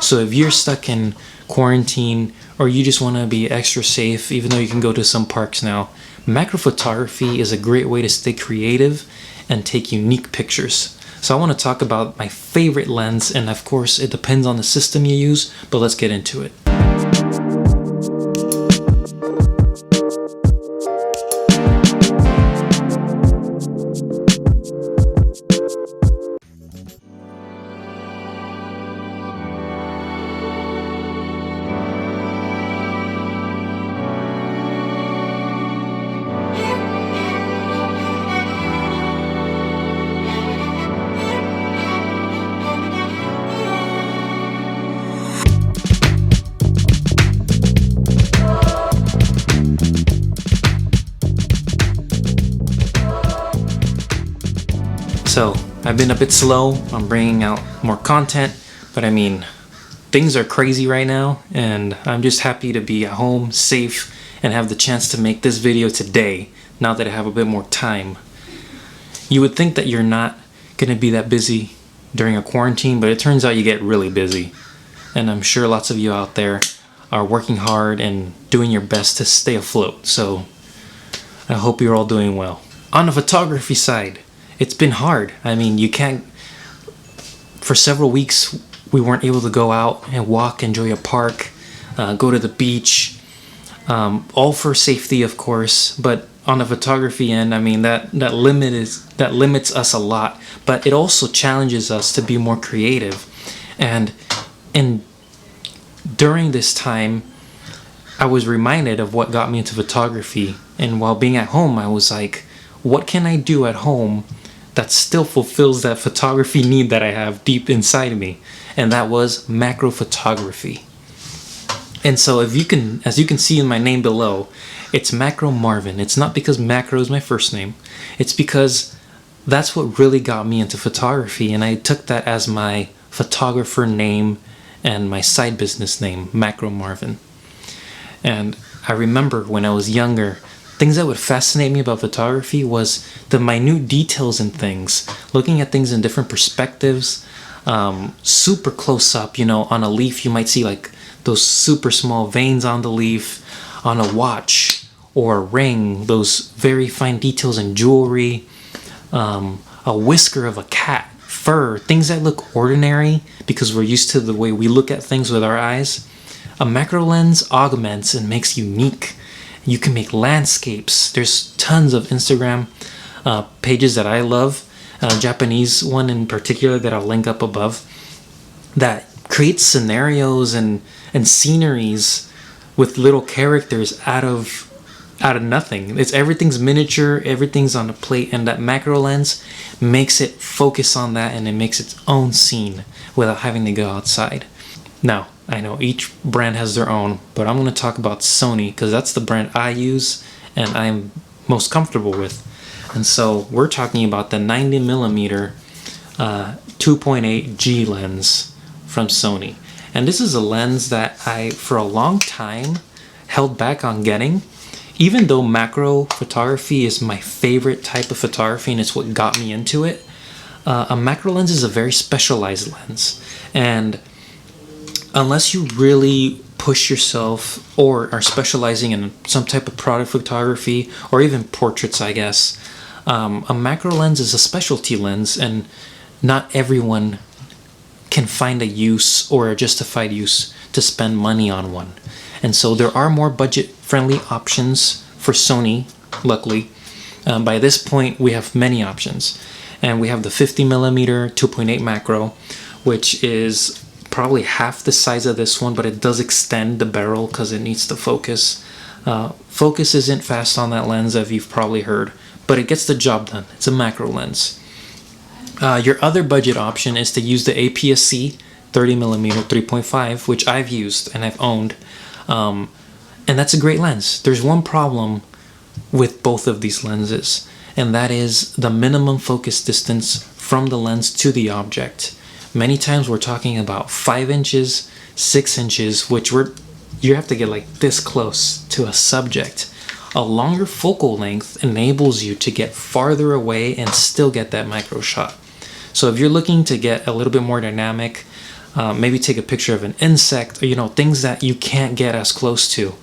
So if you're stuck in quarantine or you just want to be extra safe, even though you can go to some parks now, macro photography is a great way to stay creative and take unique pictures. So I want to talk about my favorite lens, and of course it depends on the system you use, but let's get into it. So I've been a bit slow on bringing out more content, but I mean, things are crazy right now, and I'm just happy to be at home, safe, and have the chance to make this video today, now that I have a bit more time. You would think that you're not going to be that busy during a quarantine, but it turns out you get really busy. And I'm sure lots of you out there are working hard and doing your best to stay afloat, so I hope you're all doing well. On the photography side, it's been hard. I mean, for several weeks, we weren't able to go out and walk, enjoy a park, go to the beach, all for safety, of course. But on the photography end, I mean, that limits us a lot. But it also challenges us to be more creative. And during this time, I was reminded of what got me into photography. And while being at home, I was like, what can I do at home that still fulfills that photography need that I have deep inside of me? And that was macro photography. And so as you can see in my name below, it's Macro Marvin. It's not because Macro is my first name. It's because that's what really got me into photography, and I took that as my photographer name and my side business name, Macro Marvin. And I remember when I was younger, things that would fascinate me about photography was the minute details in things, looking at things in different perspectives, super close up. On a leaf you might see like those super small veins on the leaf. On a watch or a ring, those very fine details in jewelry, a whisker of a cat, fur, things that look ordinary because we're used to the way we look at things with our eyes. A macro lens augments and makes unique. You can make landscapes. There's tons of Instagram pages that I love, Japanese one in particular that I'll link up above, that creates scenarios and sceneries with little characters out of nothing. Everything's miniature, everything's on a plate, and that macro lens makes it focus on that, and it makes its own scene without having to go outside. Now, I know each brand has their own, but I'm going to talk about Sony because that's the brand I use and I'm most comfortable with. And so we're talking about the 90mm 2.8 G lens from Sony. And this is a lens that I, for a long time, held back on getting. Even though macro photography is my favorite type of photography and it's what got me into it, a macro lens is a very specialized lens. And unless you really push yourself or are specializing in some type of product photography or even portraits, I guess, a macro lens is a specialty lens, and not everyone can find a use or a justified use to spend money on one. And so there are more budget-friendly options for Sony, luckily. By this point, we have many options. And we have the 50mm 2.8 macro, which is probably half the size of this one, but it does extend the barrel because it needs to focus. Focus isn't fast on that lens, as you've probably heard, but it gets the job done. It's a macro lens. Your other budget option is to use the APS-C 30mm 3.5, which I've used and I've owned, and that's a great lens. There's one problem with both of these lenses, and that is the minimum focus distance from the lens to the object. Many times we're talking about 5 inches, 6 inches, which you have to get like this close to a subject. A longer focal length enables you to get farther away and still get that micro shot. So if you're looking to get a little bit more dynamic, maybe take a picture of an insect, or, you know, things that you can't get as close to.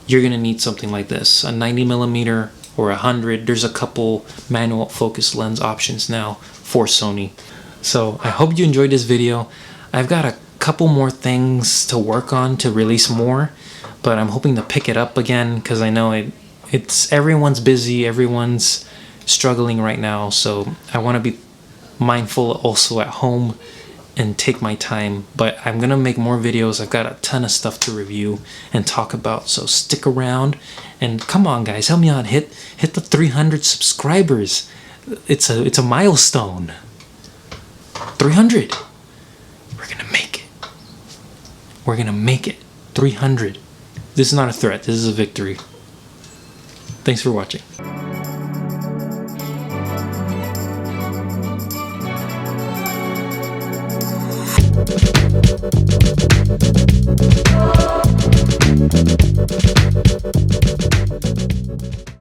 You're gonna need something like this, a 90mm or 100. There's a couple manual focus lens options now for Sony. So I hope you enjoyed this video. I've got a couple more things to work on to release more, but I'm hoping to pick it up again because I know it's everyone's busy, everyone's struggling right now, so I want to be mindful also at home and take my time. But I'm gonna make more videos. I've got a ton of stuff to review and talk about, so stick around. And come on guys, help me out, hit the 300 subscribers. It's a milestone. 300. We're gonna make it. We're gonna make it. 300. This is not a threat, this is a victory. Thanks for watching.